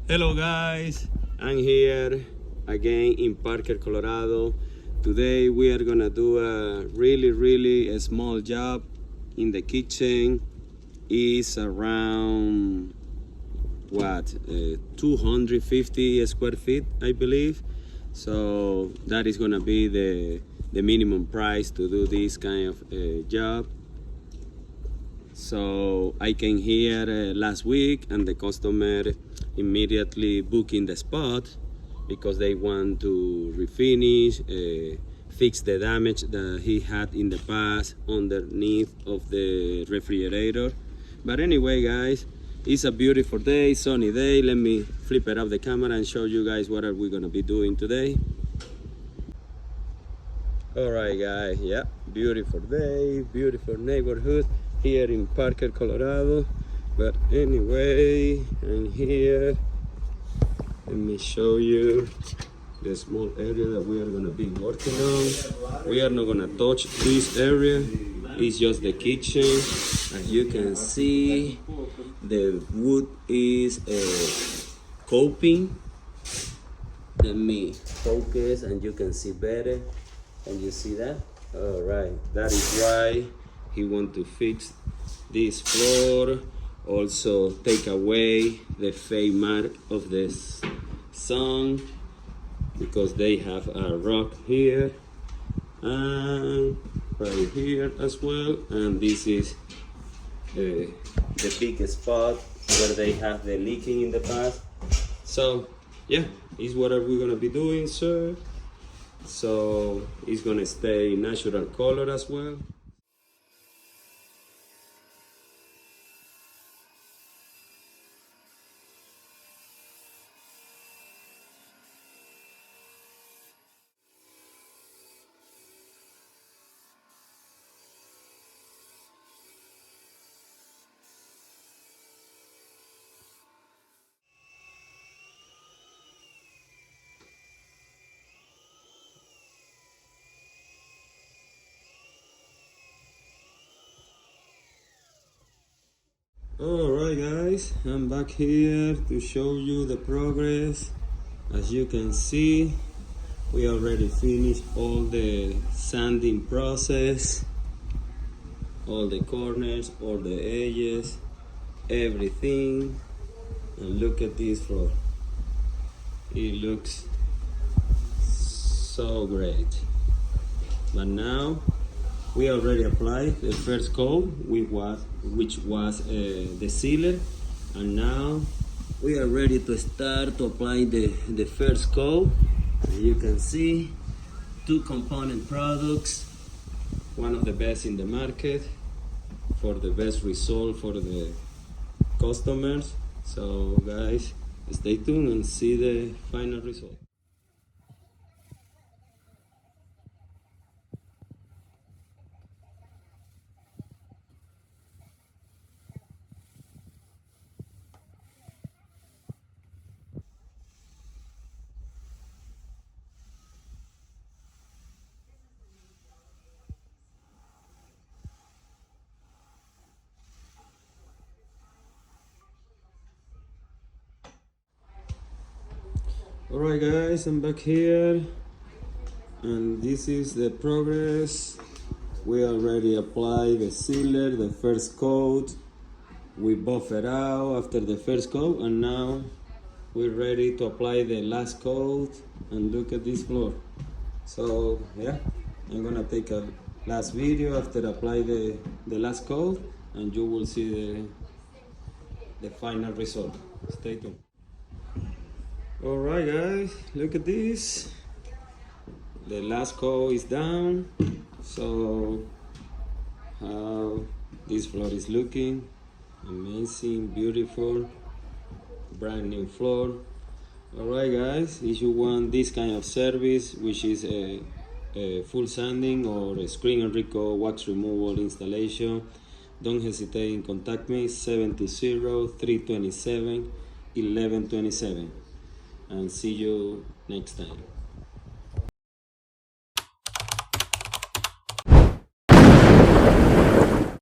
Hello guys, I'm here again in Parker, Colorado. Today we are gonna do a really small job in the kitchen. It's around what 250 square feet, I believe. So that is gonna be the minimum price to do this kind of job. So I came here last week and the customer immediately booking the spot because they want to refinish, fix the damage that he had in the past underneath of the refrigerator. But anyway guys, it's a beautiful day, sunny day. Let me flip it up the camera and show you guys what are we gonna be doing today. Alright guys, yeah, beautiful day, beautiful neighborhood here in Parker, Colorado. But anyway, I'm here. Let me show you the small area that we are gonna be working on. We are not gonna touch this area. It's just the kitchen. As you can see, the wood is coping. Let me focus and you can see better. Can you see that? All right, that is why he want to fix this floor. Also take away the fake mark of the sun because they have a rock here and right here as well. And this is the big spot where they have the leaking in the past. So yeah, is what are we gonna be doing, sir. So it's gonna stay natural color as well. Alright guys, I'm back here to show you the progress. As you can see, we already finished all the sanding process, all the corners, all the edges, everything. And look at this floor. It looks so great. But now we already applied the first coat, which was the sealer, and now we are ready to start to apply the first coat. As you can see, 2 component products, one of the best in the market for the best result for the customers. So guys, stay tuned and see the final result. Alright guys, I'm back here and this is the progress. We already applied the sealer, the first coat. We buff it out after the first coat and now we're ready to apply the last coat. And look at this floor. So yeah, I'm gonna take a last video after apply the last coat and you will see the final result. Stay tuned. Alright guys, look at this. The last coat is down. So how this floor is looking. Amazing, beautiful, brand new floor. Alright guys, if you want this kind of service, which is a full sanding or a screen and recoat wax removal installation, don't hesitate and contact me 720-327-1127. And see you next time.